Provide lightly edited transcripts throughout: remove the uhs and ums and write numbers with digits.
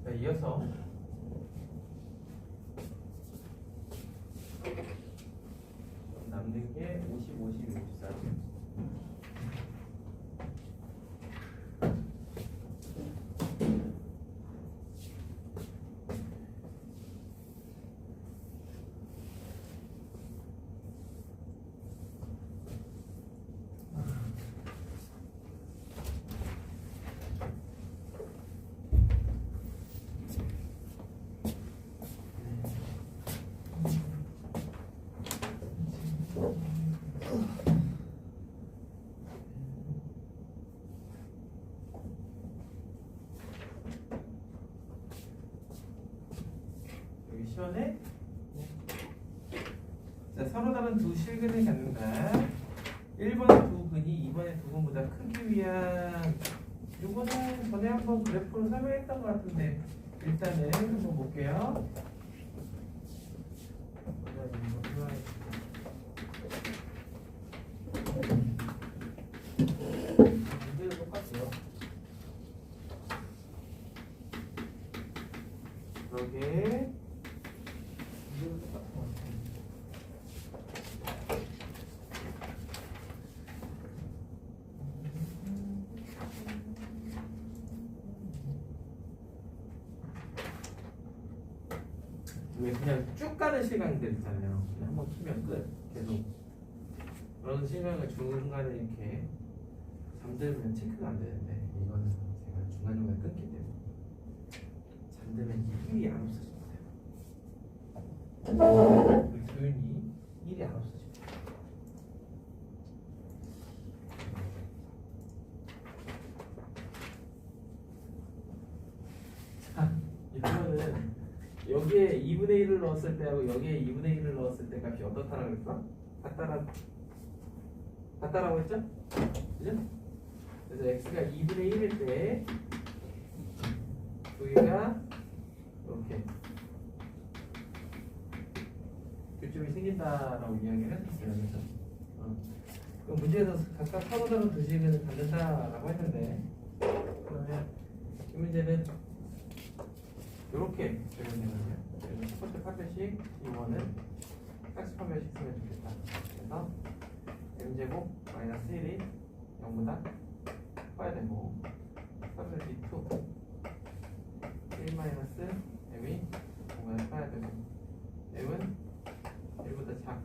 자, 이어서 남는 게 50, 50, 54. 여기 시원해? 자, 서로 다른 두 실근을 갖는다. 1번의 두 근이 2번의 두 근보다 크기 위한, 요거는 전에 한번 그래프로 설명했던 것 같은데 일단은 한번 볼게요. 문제도 똑같아요. 그러게 문제도 똑같은 것 같아요. 왜 그냥 쭉 가는 실강들 있잖아요. 그냥 한번 키면 끝. 계속 그런 실강을 중간에 이렇게 잠들면 체크가 안 되는데 이거는 제가 중간중간에 끊기 때문에 잠들면 이 일이 안 없어집니다. 그 교훈이 일이 안 없어집니다. 자, 이거는 여기에 2분의 1을 넣었을 때하고 여기에 2분의 1을 넣었을 때 값이 어떻다라고 했어? 같다라고 했죠? 그죠? 그래서 x가 2분의 1일 때 두 개가 이렇게 교점이 생긴다라고 이야기를 했었어요. 그래서 그럼 문제에서 각각 서로 다른 두 식을 갖는다라고 했는데 그러면 이 문제는 이렇게 적용되거든요. 그래서 첫 번째 판별식 이거는 짝수 판별식 쓰면 좋겠다. 그래서 m제곱 마이너스 1이 0보다 커야 되고 3분의 2 1 마이너스 m이 5보다 커야 되고 m은 1보다 작다.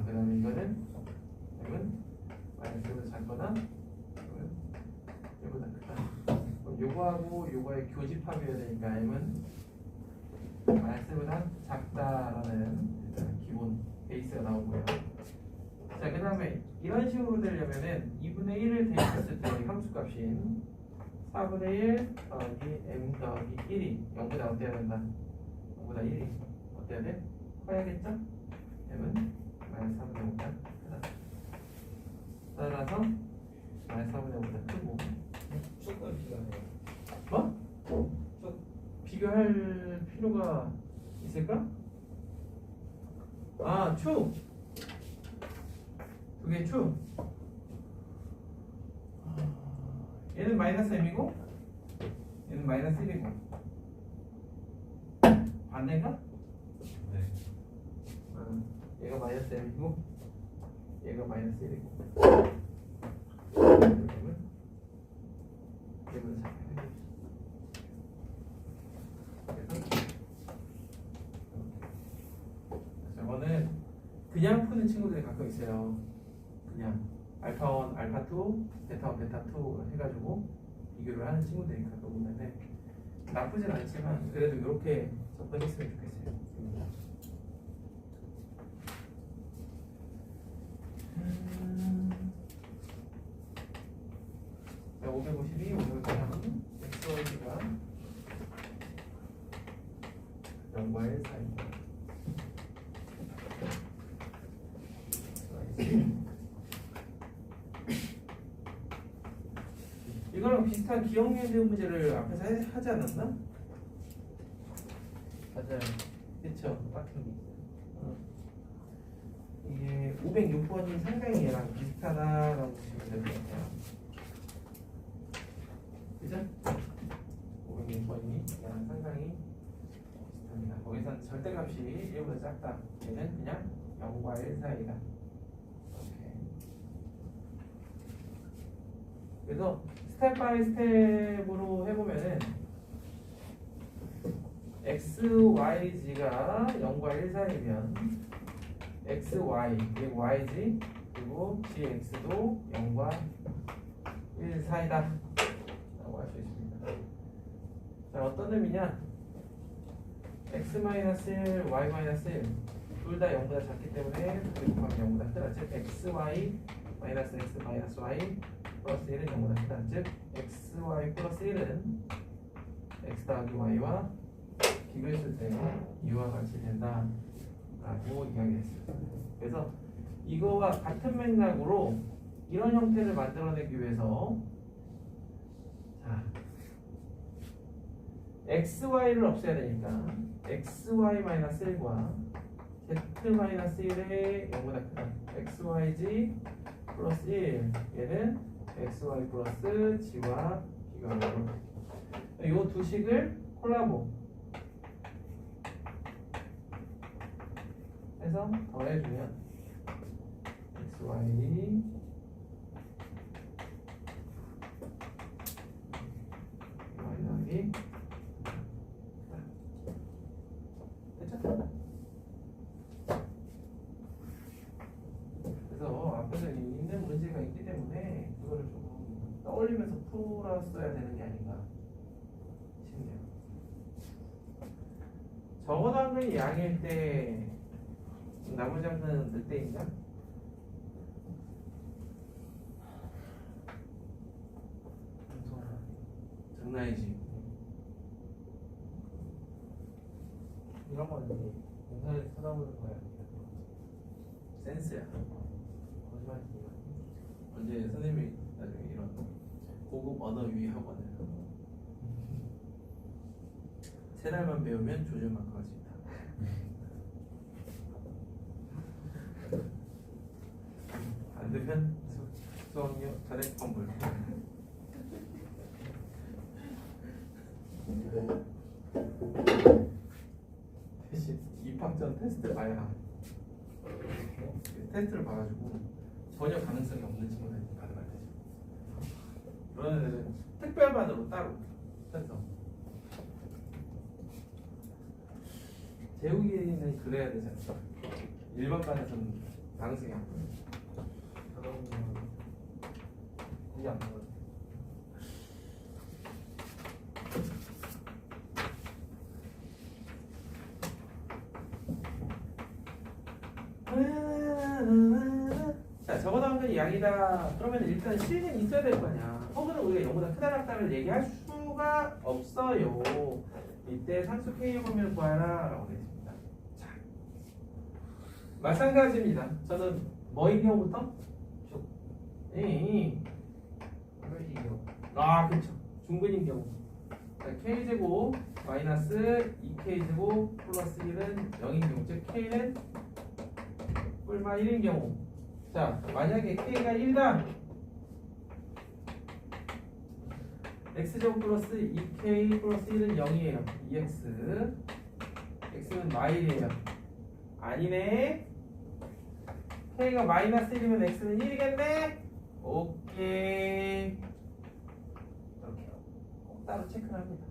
그 다음에 이거는 m은 마이너스 1보다 작거나 m은 1보다 크다. 요거하고 요거의 교집합이어야 되니까 m은 마이너스보다 작다라는 일단 기본 베이스가 나오고요. 자, 그 다음에 이런 식으로 되려면은 2분의 1을 대입했을 때 함수값인 4분의 1 더하기 m 더하기 1이 0보다 어때야 된다? 0보다 1이 어때야 돼? 커야겠죠? m은 마이너스 4분의 5보다 크다. 따라서 마이너스 4분의 5보다 크고 축을 비교해요. 뭐? 비교할 필요가 있을까? 아, 축! 두 개 축! 얘는 마이너스 m이고 얘는 마이너스 1이고 반대인가? 네. 얘가 마이너스 m이고 얘가 마이너스 1이고 그러면 얘보다 작게 저거는 그냥 푸는 친구들이 가끔 있어요. 그냥 알파 1, 알파 2, 베타 1, 베타 2 해가지고 비교를 하는 친구들이 가끔 있는데 나쁘진 않지만 그래도 이렇게 접근했으면 좋겠어요. 자, 552, 553, xy가 0과 1 사이입니다. 이거랑 비슷한 기억력에 대한 문제를 앞에서 하지 않았나? 맞아요. 그쵸? 같은 게 있어요. 이게 506번이 상당히 얘랑 비슷하다라고 보시면 될 것 같아요. 그죠? 일단 절대값이 1보다 작다. 얘는 그냥 0과 1 사이다. 오케이. 그래서 스텝 바이 스텝으로 해보면은 x, y, g가 0과 1 사이면 x, y 그리고 yg 그리고 gx도 0과 1 사이다 라고 할 수 있습니다. 자, 어떤 의미냐? x-1, y-1 둘 다 0보다 작기 때문에 둘이 곱하면 0보다 크다. 즉 xy x y 플러스 1은 0보다 크다. 즉 xy 플러스 1은 x 더하기 y와 비교했을 때 이와 같이 된다 라고 이야기했습니다. 그래서 이거와 같은 맥락으로 이런 형태를 만들어내기 위해서 자, xy를 없애야 되니까 xy-1과 z-1의 0보다 크다. xyg 플러스 1 얘는 xy 플러스 g와 비교하고 이 두 식을 콜라보 해서 더해주면 xy y 됐죠? 그래서 앞에서 있는 문제가 있기 때문에 그거를 조금 떠올리면서 풀었어야 되는 게 아닌가 싶네요. 적어도 한글이 양일 때 나머지 한글은 늑대인가? 장난이지. 이런 건 이제 인터넷 찾아보는 거야. 센스야. 거짓말이지. 언제 선생님이 나중에 이런 고급 언어 유희 학원을 3달만 배우면 조준만큼 할 수 있다. 안 되면 수학력 전액 환불. 대신 입학 전 테스트 봐야 테스트를 봐가지고 전혀 가능성이 없는 친구들이 가능할 테죠. 그런 애들은 특별반으로 따로 해서 재욱이는 그래야 되지 않습니까? 일반반에서는 가능성이 없거든요. 그러면 이게 안 나거든. 자, 적어도 한글이 양이다. 그러면 일단 실은 있어야 될 거 아니야. 혹은 우리가 0보다 크다 작다를 얘기할 수가 없어요. 이때 상수 K의 범위를 구하라 라고 되어 있습니다. 자, 마찬가지입니다. 저는 뭐인 경우부터? 이거지요. 아, 그렇죠. 중근인 경우. 자, K제곱 마이너스 2K제곱 플러스 1은 0인 경우. 즉 K는 뿔마 1인 경우. 자, 만약에 K가 1다. X제곱 플러스 2K 플러스 1은 0이에요. 2X. X는 마일이에요. 아니네. K가 마이너스 1이면 X는 1이겠네. 오케이. 이렇게 꼭 따로 체크를 합니다.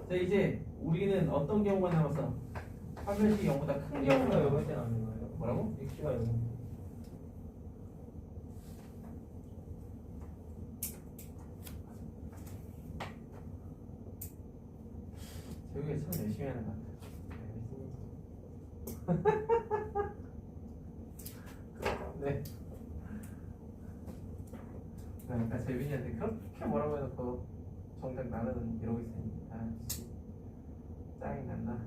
자, 이제 우리는 어떤 경우가 남았어? 판별식이 0보다 큰 경우가 X가 남았어. 0일 때 나는 거예요? 뭐라고? X가 0. 재욱이 참 열심히 하는 것 같아. 네. 아까 재빈이한테 그렇게 뭐라고 해놓고 정작 나는 이러고 있으니 아씨 짜증 난다.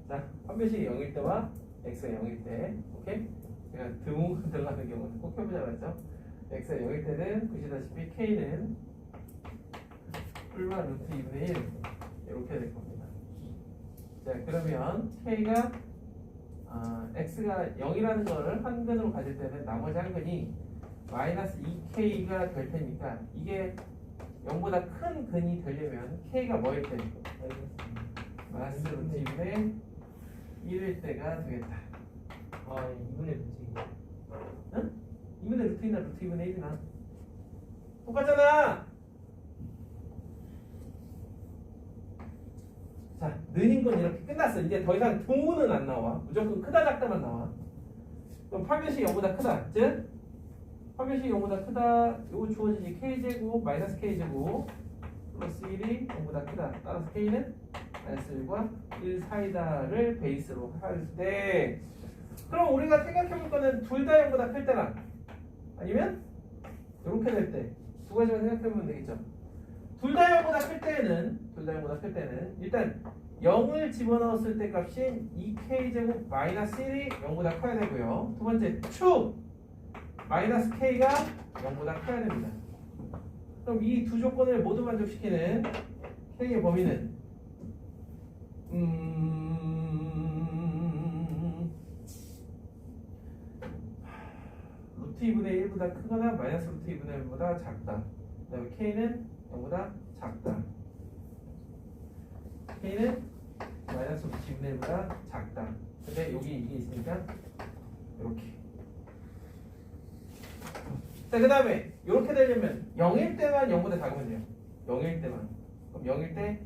자, 판별식이 0일 때와 x가 0일 때, 오케이? 제가 드문 들어가는 경우는 꼭 해보자고 했죠. x가 0일 때는 보시다시피 k는 뿔마 루트 2분의 1 이렇게 될 겁니다. 자, 그러면 k가 x가 0이라는 거를 한근으로 가질 때는 나머지 한근이 마이너스 2k가 될 테니까 이게 0보다 큰 근이 되려면 K가 뭐일 때? 마이너스 루트 2분의 1일 때가 되겠다. 아 2분의 루트 응? 2분의 루트 2나 루트 2분의 1이나 똑같잖아. 자, 느린 건 이렇게 끝났어. 이제 더 이상 동문은 안 나와. 무조건 크다 작다만 나와. 그럼 파멸식 0보다 크다. 즉 파멸식 0보다 크다. 요거 주어지지 K제곱 마이너스 K제곱 플러스 1이 0보다 크다. 따라서 K는 마이너스 1과 1 사이다를 베이스로 할 때, 그럼 우리가 생각해볼 거는 둘 다 0보다 클 때나 아니면 이렇게 될 때 두 가지만 생각해보면 되겠죠. 둘 다 0보다 클 때는 일단 0을 집어넣었을 때 값인 2K제곱 마이너스 1이 0보다 커야 되고요. 두 번째 축 마이너스 K가 0보다 커야 됩니다. 그럼 이 두 조건을 모두 만족시키는 K의 범위는 루트 2분의 1보다 크거나 마이너스 루트 2분의 1보다 작다. 그 다음에 K는 0보다 작다. K는 마이너스 루트 2분의 1보다 작다. 근데 여기 이게 있으니까 이렇게. 자, 그 다음에 이렇게 되려면 0일 때만 0보다 작으면 돼요. 0일 때만. 그럼 0일 때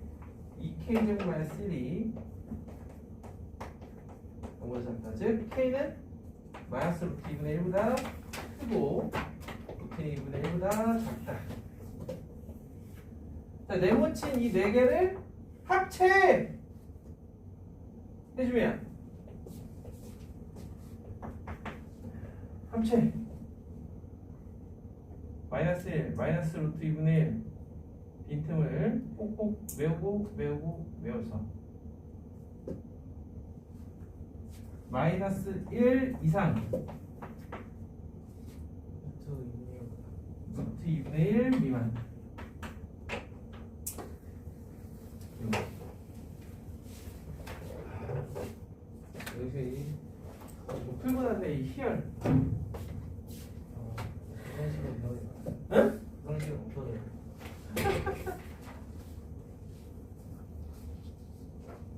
2K제곱 마이너스 1이 0보다 작다. 즉 K는 마이너스 루트 2분의 1보다 크고 루트 2분의 1보다 작다. 자, 네모친 이 네 개를 합체 해주면 합체 마이너스 1 마이너스 루트 2분의 1 빈틈을 꼭꼭 메워서 마이너스 1 이상 루트 2분의 1 미만. 여기서 뭐 풀고 나서 이 희열. 그런 식으로 배워요. 응? 그런 식으로 없어져요.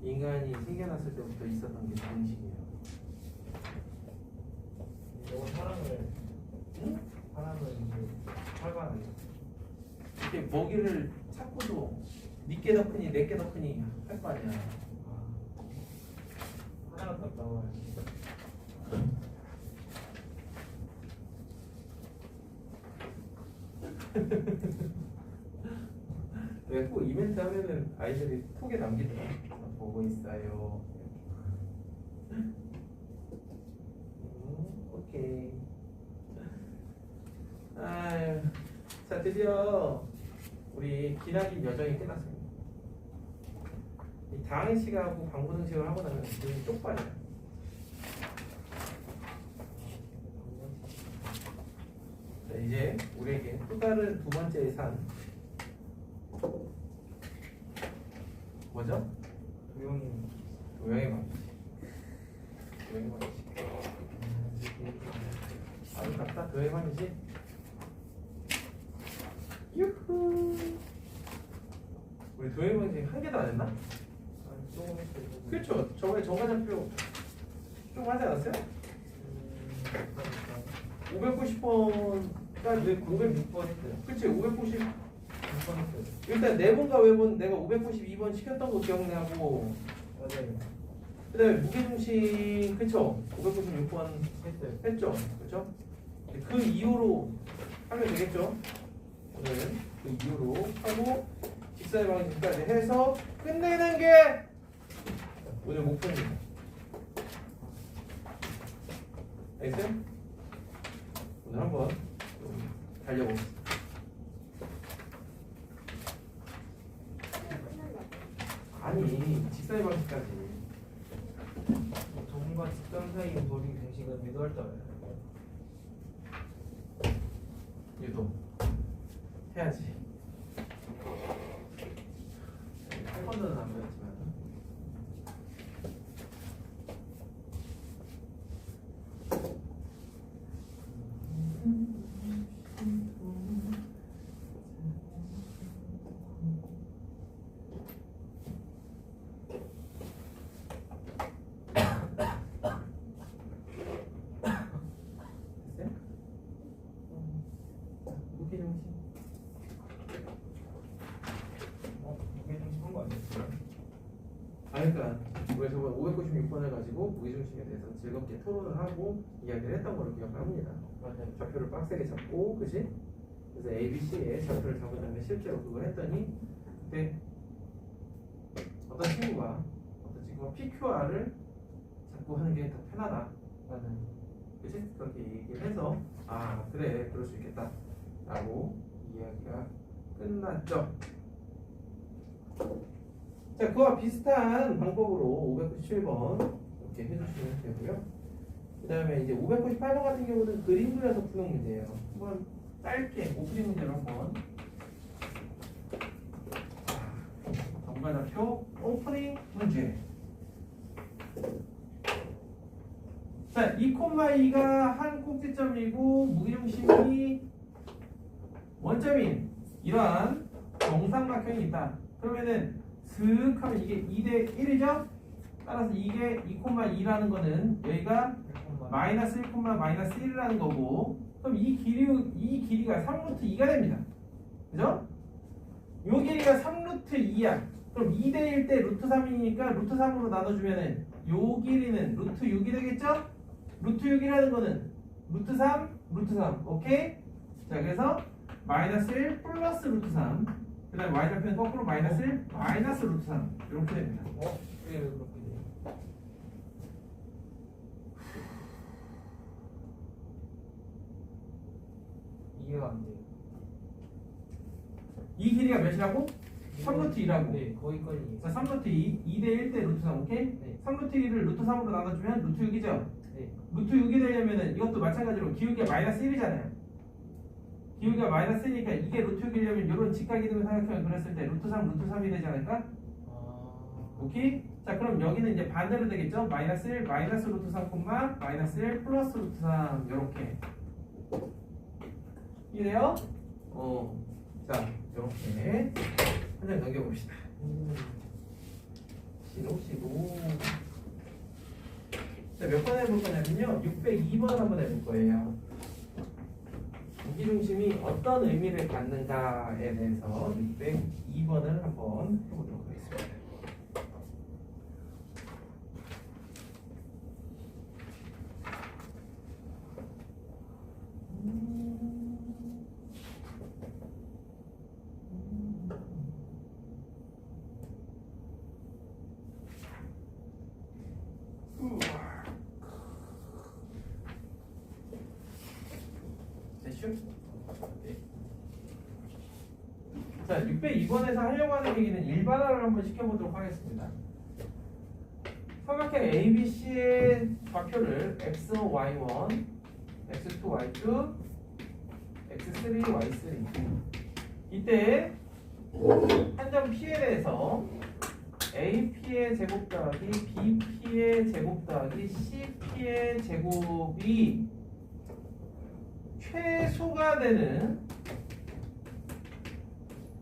인간이 생겨났을 때부터 있었던 게 방식이에요. 이거 사람을 이제 활발하게 이렇게 먹이를 찾고도 니께 더 크니 내께 더 크니 할 거 아니야. 하나가 딱 나와요. 내가 꼭 이벤트 하면은 아이들이 톡에 남기더라. 보고 있어요. 오케이. 아유, 자, 드디어 우리 기나긴 여정이 끝났습니다. 이 당행식하고 방부등식을 하고 나면 눈이 쪽팔려요. 자, 이제 우리에게 또 다른 두 번째 예산 뭐죠? 도형의 방식. 아름답다. 도형의 방식. 유후. 우리 도형의 방식 한 개도 안 했나? 조금 했어요. 그렇죠. 저번에 정과좌표 좀 하지 않았어요? 590번까지 왜 506번 했어요. 그치 590 6번 했어요. 일단 네 번과 외번 내가 592번 시켰던 거 기억나고 맞아요. 그 다음에 무게중심 그쵸 596번 했어요. 했죠 그쵸 그 이후로 하면 되겠죠 오늘은 그 이후로 하고 직사의 방식까지 해서 끝내는 게 오늘 목표입니다. 알겠어요? 오늘 한번 달려보겠습니다. 아니 직사의 방식까지 점과 직선 사이 거리 공식은 유도할 줄 알아요. 유도 해야지. 8번은 안 배웠지만 우리가 저번 596번을 가지고 무게중심에 대해서 즐겁게 토론을 하고 이야기를 했던 걸로 기억합니다. 맞아요. 좌표를 빡세게 잡고, 그지? 그래서 A, B, C에 좌표를 잡은 다음에 실제로 그걸 했더니 그때 어떤 친구가 PQR을 잡고 하는 게 더 편하다. 맞아요. 그치? 그렇게 얘기를 해서 아 그래 그럴 수 있겠다 라고 이야기가 끝났죠. 자, 그와 비슷한 방법으로 597번 이렇게 해주시면 되고요. 그 다음에 이제 598번 같은 경우는 그림 그려서 푸는 문제예요. 한번 짧게 오프닝 문제로 한번 정관좌표 오프닝 문제. 자, 2,2가 한 꼭지점이고 무게중심이 원점인 이러한 정삼각형이 있다. 그러면은 슥 하면 이게 2대 1이죠? 따라서 이게 2,2라는 거는 여기가 마이너스 1, 마이너스 1이라는 거고, 그럼 이 길이가 3루트 2가 됩니다. 그죠? 요 길이가 3루트 2야. 그럼 2대 1 대 루트 3이니까 루트 3으로 나눠주면은 요 길이는 루트 6이 되겠죠? 루트 6이라는 거는 루트 3, 루트 3. 오케이? 자, 그래서 마이너스 1 플러스 루트 3. 그 다음에 y좌표는 거꾸로 마이너스 1, 마이너스 루트 3. 이렇게 됩니다. 왜 그렇게 돼요? 이해가 안 돼요. 이 길이가 몇이라고? 3루트 2라고. 네, 거기까지. 자, 3루트 2, 2대 1 대 루트 3, 오케이? 네. 3루트 2를 루트 3으로 나눠주면 루트 6이죠? 네. 루트 6이 되려면은 이것도 마찬가지로 기울기가 마이너스 1이잖아요. 기울기가 마이너스 1이니까 이게 루트 6이려면 이런 직각 이동을 생각하면 그랬을 때 루트 3, 루트 3이 되지 않을까? 오케이? 자, 그럼 여기는 이제 반대로 되겠죠? 마이너스 1, 마이너스 루트 3, 마이너스 1 플러스 루트 3 이렇게 이래요? 자, 이렇게 한 장 넘겨봅시다. 시도. 자, 몇 번 해볼 거냐면요. 602번 한번 해볼 거예요. 무게중심이 어떤 의미를 갖는가에 대해서 602번을 한번 해보도록 하겠습니다. 자, 602번에서 하려고 하는 얘기는 일반화를 한번 시켜보도록 하겠습니다. 삼각형 ABC의 좌표를 x, y1, x2, y2, x3, y3 이때 한 점 P에 대해서 AP의 제곱 더하기 BP의 제곱 더하기 CP의 제곱이 최소가 되는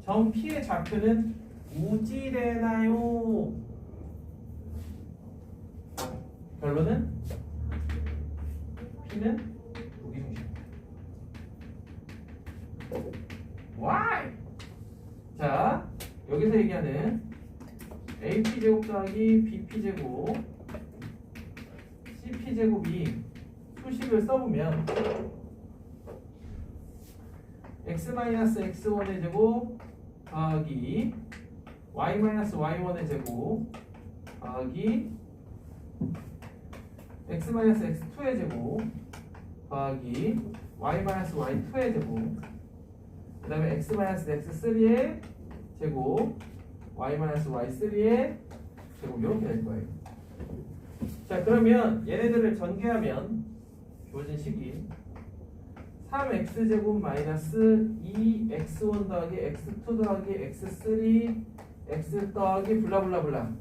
점 P의 좌표는 우지되나요? 결론은 P는 무게중심입니다. Why? 자, 여기서 얘기하는 AP 제곱 더하기 BP 제곱 CP 제곱이 수식을 써보면 x-x1의 제곱 더하기 y-y1의 제곱 더하기 x-x2의 제곱 더하기 y-y2의 제곱 그 다음에 x-x3의 제곱 y-y3의 제곱 이렇게 될 거예요. 자, 그러면 얘네들을 전개하면 주어진 식이 3x제곱 마이너스 2x1 더하기 x2 더하기 x3 x 더하기 블라블라블라.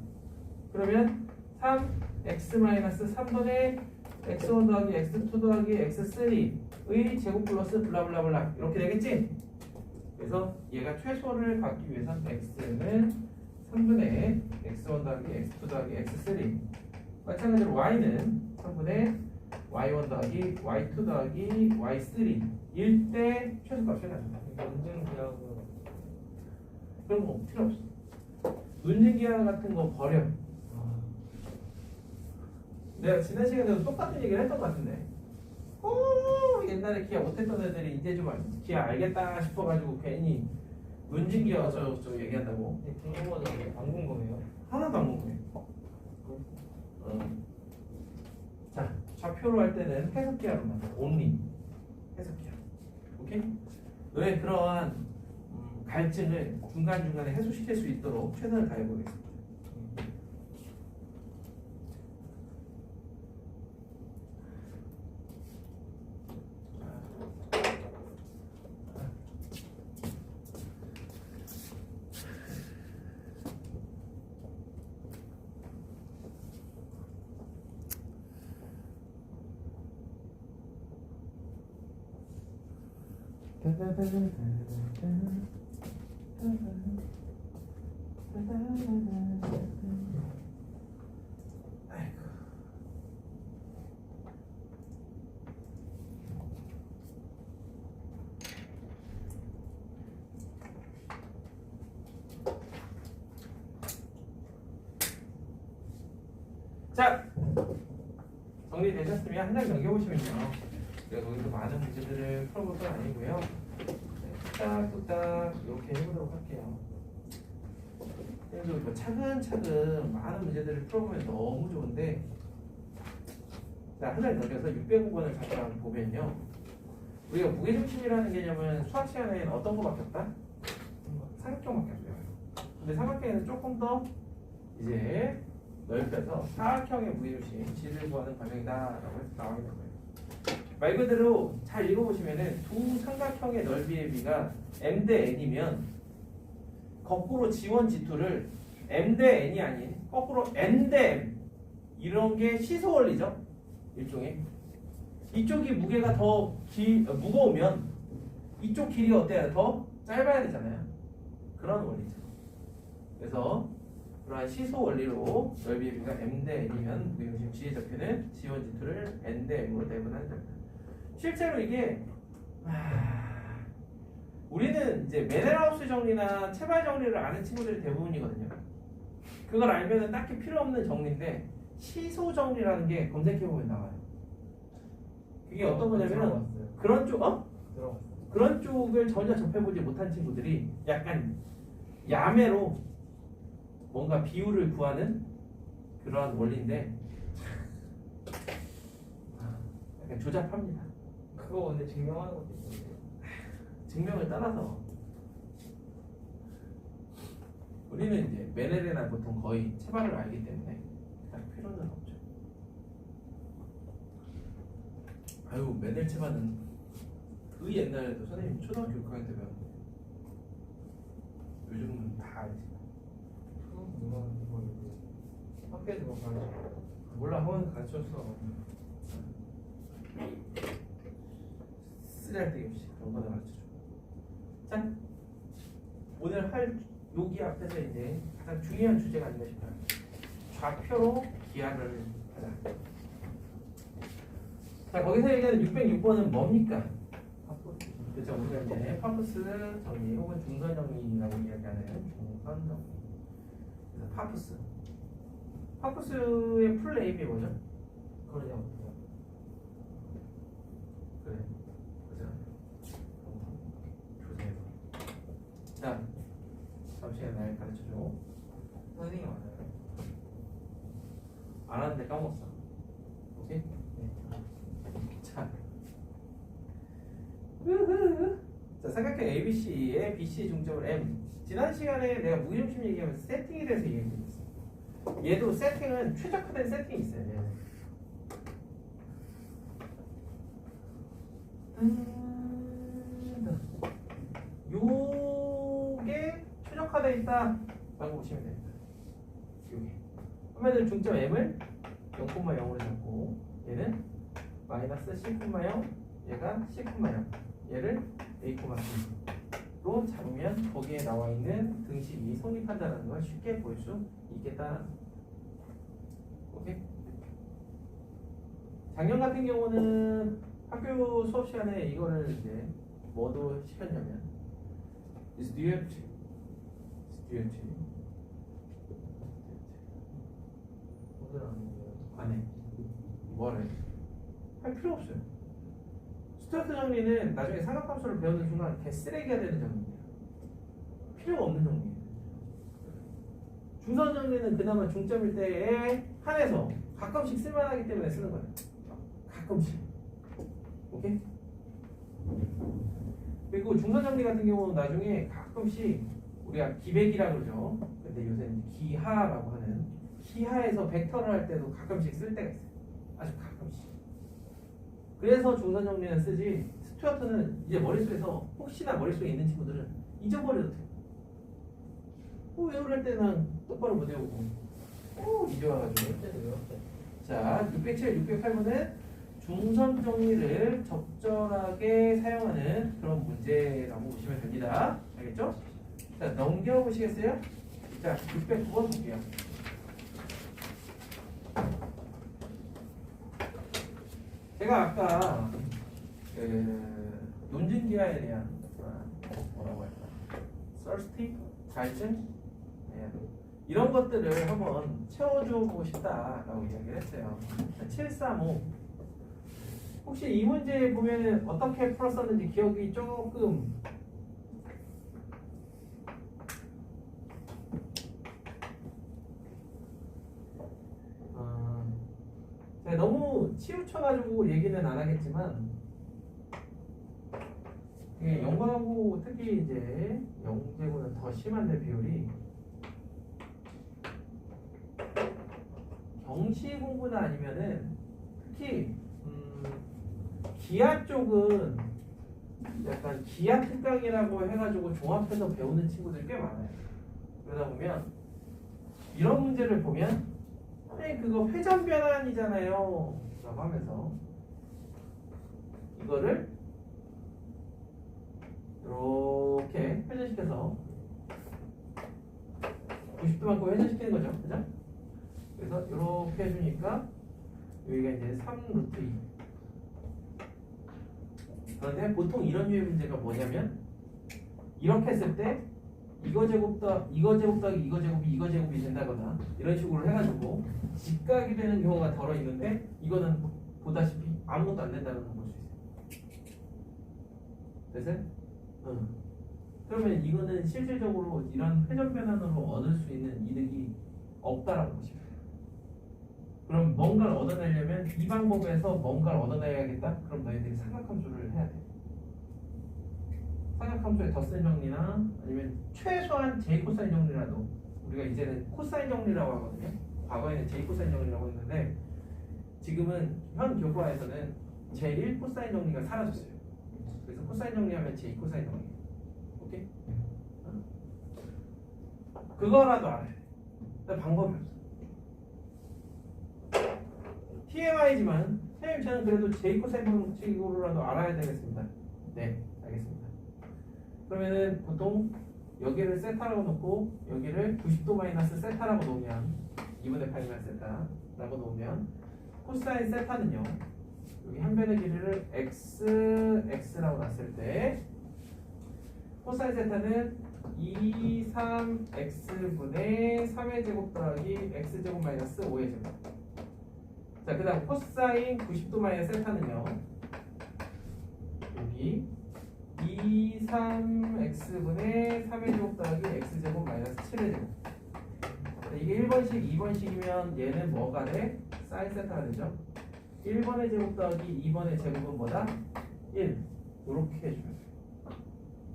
그러면 3x 마이너스 3분의 x1 더하기 x2 더하기 x3의 제곱 플러스 블라블라블라 이렇게 되겠지? 그래서 얘가 최소를 갖기 위해선 x는 3분의 x1 더하기 x2 더하기 x3 마찬가지로 y는 3분의 y1 더하기 y2 더하기 y3 일 때 최소값이 나옵니다. 논증 기하고 그런 거 필요 없어. 논증 기하 같은 거 버려. 내가 지난 시간에도 똑같은 얘기를 했던 것 같은데. 옛날에 기아 못했던 애들이 이제 좀 기아 알겠다 싶어가지고 괜히 문진기어 저 얘기한다고. 궁금한 게 안 궁금해요. 하나도 안 궁금해. 자, 좌표로 할 때는 해석기하로만 only 해석기하. 오케이? 너의 그러한 갈증을 중간중간에 해소시킬 수 있도록 최선을 다해보겠습니다. 아이고. 자, 정리되셨으면 한 장 넘겨보시면요. 제가 거기서 많은 문제들을 풀어볼 건 아니고요. 뚝딱뚝딱 이렇게 해보도록 할게요. 그래서 뭐 차근차근 많은 문제들을 풀어보면 너무 좋은데, 자, 한 장 넘겨서 605번을 잠깐 보면요. 우리가 무게중심이라는 개념은 수학 시간에는 어떤 거밖에 없다? 삼각형밖에 없어요. 근데 삼각형에는 조금 더 이제 넓혀서 사각형의 무게중심 G를 구하는 과정이다라고 해서 나와 있는 거예요. 말 그대로 잘 읽어보시면은 두 삼각형의 넓이의 비가 m 대 n이면 거꾸로 G1, G2를 m 대 n이 아닌 거꾸로 n 대 m 이런 게 시소 원리죠. 일종의 이쪽이 무게가 더 무거우면 이쪽 길이 어때요? 더 짧아야 되잖아요. 그런 원리죠. 그래서 그러한 시소 원리로 넓이의 비가 m 대 n이면 무게중심 G의 좌표는 G1, G2를 n 대 m으로 내분하는 겁니다. 실제로 이게 우리는 이제 메넬하우스 정리나 체발 정리를 아는 친구들이 대부분이거든요. 그걸 알면은 딱히 필요 없는 정리인데 시소 정리라는 게 검색해보면 나와요. 그게 어떤 거냐면 그런 쪽 그런 쪽을 전혀 접해보지 못한 친구들이 약간 야매로 뭔가 비율을 구하는 그러한 원리인데 약간 조잡합니다. 그거 근데 증명하는 것도 있는데. 증명을 따라서 우리는 이제 메넬이나 보통 거의 체발을 알기 때문에 딱 필요는 없죠. 아유, 메넬 체발은 그 옛날에도 선생님 초등학교 6학년 때 배웠는데 요즘은 다 알지. 학교에서 뭐 가르쳐. 몰라, 학원 가르쳤어. 쓰잘데기 없이 그런 거나 가르쳐줘. 자, 오늘 할 여기 앞에서 이제 가장 중요한 주제가 아닌가 싶어요. 좌표로 기하를 하자. 자, 거기서 얘기하는 606번은 뭡니까? 그렇죠. 우리가 이제 파푸스 정리 혹은 중선 정리라고 이야기하는 중선 정리. 그래서 파푸스의 풀 네임이 뭐죠? 그러냐. 그래. 그죠? 조세호. 자, 다음 시간에 날 가르쳐줘. 선생님 알아요? 알았는데 까먹었어. 오케이? 네. 자, 자, 삼각형 ABC의 BC 중점을 M. 지난 시간에 내가 무게중심 얘기하면서 세팅에 대해서 얘기했어. 얘도 세팅은 최적화된 세팅이 있어요. 요게 최적화되어 있다라고 보시면 됩니다. 요게. 그러면 중점 M을 0,0으로 잡고 얘는 마이너스 C,0 얘가 C,0 얘를 A,B로 잡으면 거기에 나와 있는 등식이 성립한다는 걸 쉽게 볼 수 있겠다. 오케이? 작년 같은 경우는 학교 수업 시간에 이거를 이제 뭐도 시켰냐면 스튜어트 오늘 안 해요. 안에 뭐래? 할 필요 없어요. 스튜어트 정리는 나중에 삼각함수를 배우는 순간 개쓰레기가 되는 정리예요. 필요가 없는 정리예요. 중선 정리는 그나마 중점일 때에 한해서 가끔씩 쓸만하기 때문에 쓰는 거예요. 가끔씩. 오케이? 그리고 중선 정리 같은 경우는 나중에 가끔씩 우리가 기백이라 그러죠. 근데 요새는 기하라고 하는 기하에서 벡터를 할 때도 가끔씩 쓸 때가 있어요. 아주 가끔씩. 그래서 중선 정리는 쓰지 스튜어트는 이제 머릿속에서 혹시나 머릿속에 있는 친구들은 잊어버려도 돼요. 외우려 때는 똑바로 못 외우고 이제 와가지고 자 607, 608번은 중선 정리를 적절하게 사용하는 그런 문제라고 보시면 됩니다. 알겠죠? 자 넘겨보시겠어요? 자 609번 볼게요. 제가 아까 논증기하에 대한 뭐라고 할까? thirsty? 갈증? 이런 것들을 한번 채워주고 싶다라고 이야기를 했어요. 735 혹시 이 문제 보면은 어떻게 풀었었는지 기억이 조금 너무 치우쳐가지고 얘기는 안 하겠지만 영어하고 특히 이제 영재고는 더 심한데 비율이 경시 공부나 아니면은 특히 기하 쪽은 약간 기하 특강이라고 해가지고 종합해서 배우는 친구들이 꽤 많아요. 그러다 보면 이런 문제를 보면 그거 회전 변환이잖아요 라고 하면서 이거를 이렇게 회전시켜서 90도만큼 회전시키는 거죠. 그죠? 그래서 이렇게 해주니까 여기가 이제 3루트 2. 그런데 보통 이런 류의 문제가 뭐냐면 이렇게 했을 때 이거 제곱 더하기 이거 제곱이 이거 제곱이 된다거나 이런 식으로 해가지고 직각이 되는 경우가 덜어 있는데 이거는 보다시피 아무것도 안 된다는 걸 볼 수 있어요. 됐어요? 그러면 이거는 실질적으로 이런 회전 변환으로 얻을 수 있는 이득이 없다라고 보시면 돼요. 그럼 뭔가를 얻어내려면 이 방법에서 뭔가를 얻어내야겠다? 그럼 너희들이 삼각함수를 해야 돼. 삼각함수의 덧셈 정리나 아니면 최소한 j 코사인 정리라도 우리가 이제는 코사인 정리라고 하거든요. 과거에는 j 코사인 정리라고 했는데 지금은 현 교과에서는 j1 코사인 정리가 사라졌어요. 그래서 코사인 정리하면 j 코사인 정리. 오케이? 그거라도 알아야 돼. 방법이 없어. TMI지만 선생님 저는 그래도 j 코사인 방식으로라도 알아야 되겠습니다. 네, 알겠습니다. 그러면은 보통 여기를 세타라고 놓고 여기를 90도 마이너스 세타라고 놓으면 2분의 8 마이너스 세타라고 놓으면 코사인 세타는요 여기 한 변의 길이를 x라고 놨을 때 코사인 세타는 2, 3x분의 3의 제곱 더하기 x제곱 마이너스 5의 제곱. 자, 그 다음 코사인 90도 마이너스 세타는요 여기 2, 3x분의 3의 제곱 더하기 x제곱 마이너스 7의 제곱. 이게 1번식, 2번식이면 얘는 뭐가 돼? 사인 세타가 되죠. 1번의 제곱 더하기 2번의 제곱은 뭐다? 1. 이렇게 해주면 돼요.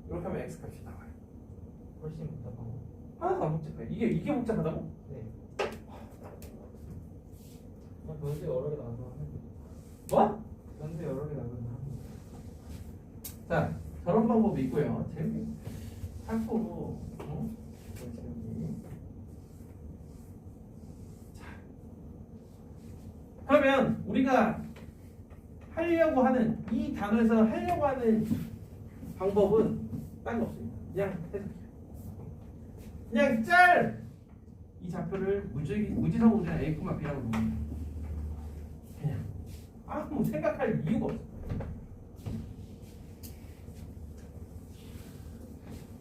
이렇게 하면 x값이 나와요. 훨씬 복잡하고. 하나도 안 복잡해. 이게 복잡하다고? 네. 변수 여러 개 나와서 하면 돼. 뭐? 변수 여러 개 나와서 하면 돼. 자, 저런 방법이 있고요. 재미 참고로 재미. 자, 그러면 우리가 하려고 하는 이 단어에서 하려고 하는 방법은 딴 거 없습니다. 그냥 해석해요. 그냥 이 좌표를 무지성 우주나 A, B라고 놓으면 그냥 아무 생각할 이유가 없어.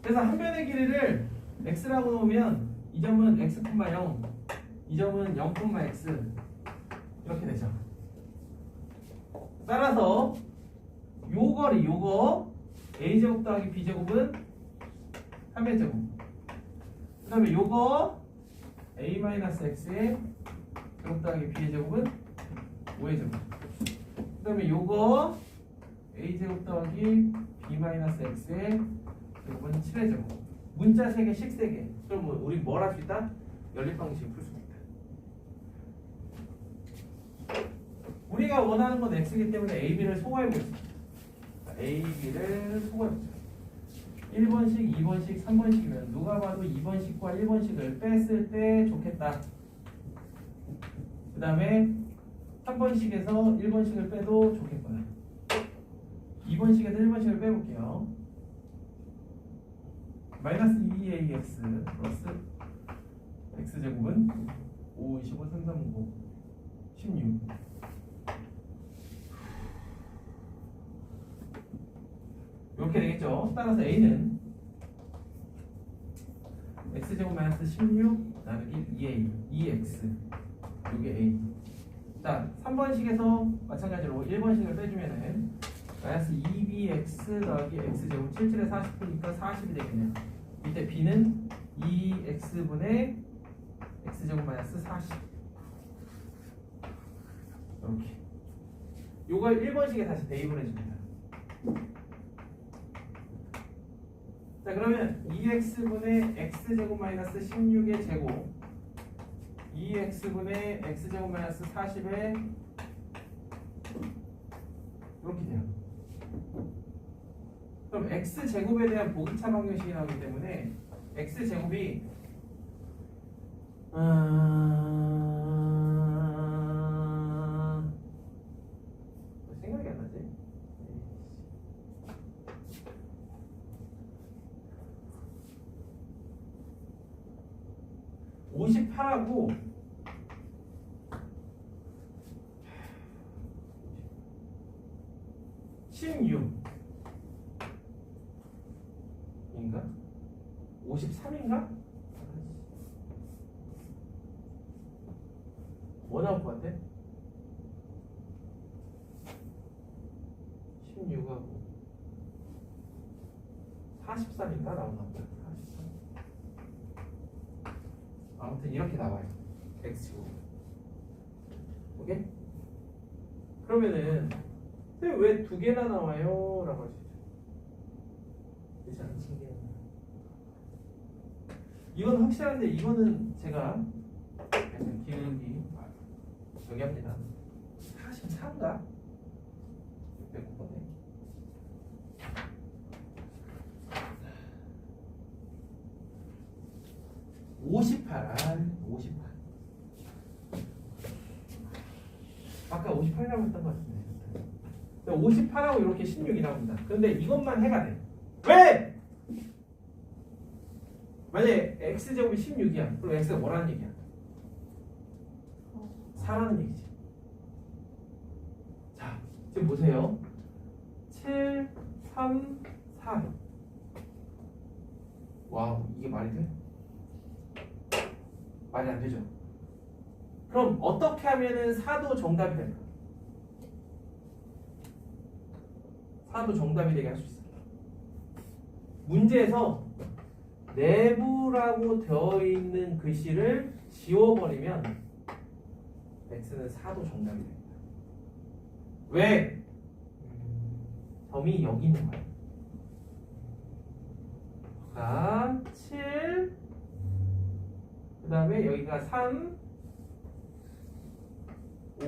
그래서 한 변의 길이를 x라고 놓으면 이 점은 x, 0, 이 점은 0, x 이렇게 되죠. 따라서 요거를 요거 a제곱 더하기 b제곱은 3의 제곱. 그 다음에 요거 a-x의 제곱 더하기 b의 제곱은 5의 제곱. 그 다음에 요거 a제곱 더하기 b-x의 제곱은 7의 제곱. 문자 3개, 식 3개. 그럼 우리 뭘 할 수 있다? 연립방식을 풀 수 있다. 우리가 원하는 건 x이기 때문에 a, b를 소거해보겠습니다. a, b를 소거해보자. 1번식, 2번식, 3번식이면 누가 봐도 2번식과 1번식을 뺐을 때 좋겠다. 그 다음에 3번식에서 1번식을 빼도 좋겠구나. 2번식에서 1번식을 빼볼게요. 마이너스 2ax 플러스 x제곱은 5, 25, 3, 3, 5, 16. 이렇게 되겠죠. 따라서 a는 x제곱 마이너스 16 나누기 2x 이게 a. 자, 3번식에서 마찬가지로 1번식을 빼주면은 마이너스 2bx 더하기 x제곱 77에 40이니까 40이 되겠네요. 이때 b는 2x분의 x제곱 마이너스 40. 이렇게. 요걸 1번식에 다시 대입을 해줍니다. 자, 그러면 2x분의 x제곱 마이너스 16의 제곱 2x분의 x제곱 마이너스 40의 이렇게 돼요. 그럼 x제곱에 대한 보기차 방정식이 나오기 때문에 x제곱이 생각이 안 나지? 58하고 16 인가? 53인가? 뭐 나올 것 같아? 16하고 43인가 나오나 보다. 43. 아무튼 이렇게 나와요. x제곱. 오케이? 그러면은 왜 두 개나 나와요? 라고 할 수 있죠. 그렇지 않습니까? 이건 확실한데 이거는 제가 약간 기억이 저기 합니다. 43가? 609번에 58. 58. 아까 58이라고 했던 것 같은데 58하고 이렇게 16이 나옵니다. 그런데 이것만 해가 돼. 왜? 만약에 x제곱이 16이야. 그럼 x가 뭐라는 얘기야? 4라는 얘기지. 자, 지금 보세요. 7, 3, 4. 와우, 이게 말이 돼? 말이 안 되죠. 그럼 어떻게 하면은 4도 정답이 될까? 4도 정답이 되게 할 수 있어요. 문제에서 내부라고 되어 있는 글씨를 지워버리면 x는 4도 정답이 됩니다. 왜? 점이 여기 있는 거예요. 자, 7, 그 다음에 여기가 3,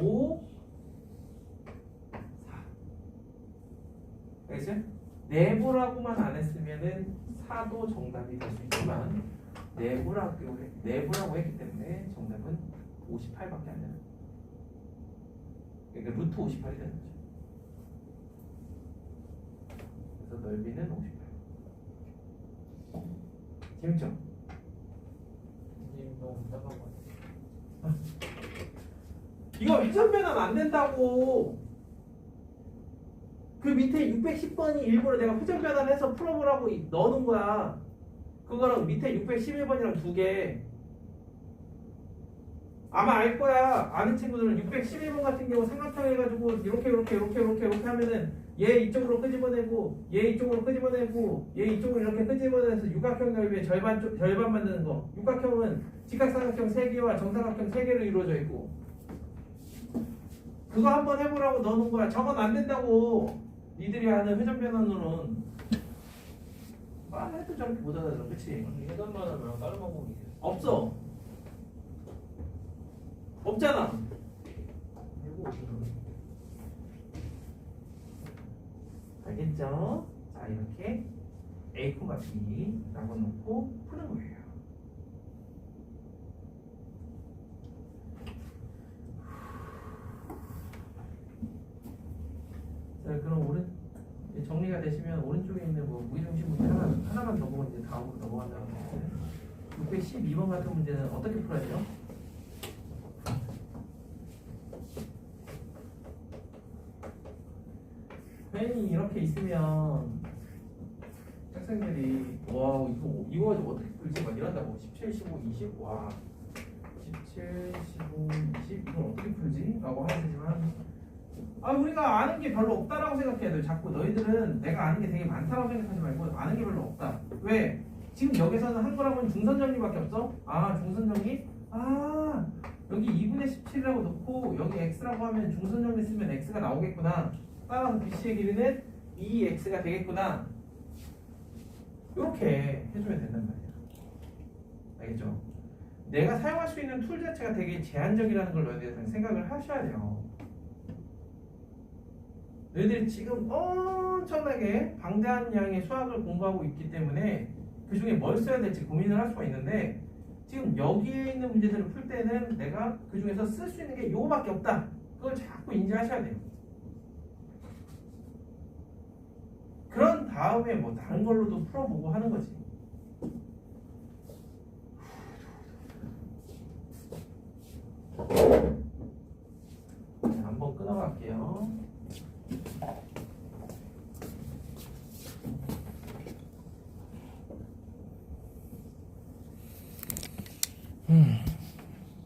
5, 4. 알겠죠? 내부라고만 안 했으면은 4도 정답이 될 수 있지만 내부라고 했기 때문에 정답은 58밖에 안 되는 거예요. 그러니까 루트 58이 되는 거죠. 그래서 넓이는 58. 재밌죠? 너무 잠깐만. 이거 회전 변환 안 된다고. 그 밑에 610번이 일부러 내가 회전 변환해서 풀어보라고 넣어놓은 거야. 그거랑 밑에 611번이랑 두 개. 아마 알 거야. 아는 친구들은 611번 같은 경우 삼각형 해가지고 이렇게 하면은 얘 이쪽으로 끄집어내고 얘 이쪽으로 끄집어내고 얘 이쪽으로 이렇게 끄집어내서 육각형 넓이의 절반 만드는 거. 육각형은 직각삼각형 3개와 정사각형 3개로 이루어져 있고 그거 한번 해보라고 넣어놓은 거야. 저건 안 된다고. 니들이 아는 회전 변환으로는 말해도 저렇게 못 알아들어. 그치? 회전만 하면 다른 방법이 있어. 없어. 없잖아. 그리고 알겠죠? 자, 이렇게 A, B라고 놓고 푸는 거예요. 자, 그럼 정리가 되시면 오른쪽에 있는 뭐 무게중심 문제 하나만 더 보고 이제 다음으로 넘어간다는 거예요. 612번 같은 문제는 어떻게 풀어야 돼요? 펜이 이렇게 있으면 학생들이 와 이거 가지고 어떻게 풀지 막 이런다고 17, 15, 20 와 17, 15, 20 이걸 어떻게 풀지? 라고 하시지만 우리가 아는 게 별로 없다라고 생각해야 돼요. 자꾸 너희들은 내가 아는 게 되게 많다라고 생각하지 말고 아는 게 별로 없다. 왜? 지금 여기서는 한 거라고는 중선정리밖에 없어? 중선정리? 여기 2분의 17이라고 놓고 여기 x라고 하면 중선정리 쓰면 x가 나오겠구나. 따라서 BC의 길이는 2x가 되겠구나. 이렇게 해주면 된단 말이야. 알겠죠? 내가 사용할 수 있는 툴 자체가 되게 제한적이라는 걸 너희들이 생각을 하셔야 돼요. 너희들이 지금 엄청나게 방대한 양의 수학을 공부하고 있기 때문에 그 중에 뭘 써야 될지 고민을 할 수가 있는데 지금 여기에 있는 문제들을 풀 때는 내가 그 중에서 쓸 수 있는 게 요거밖에 없다. 그걸 자꾸 인지하셔야 돼요. 그런 다음에 뭐 다른 걸로도 풀어보고 하는 거지. 자, 한번 끊어갈게요.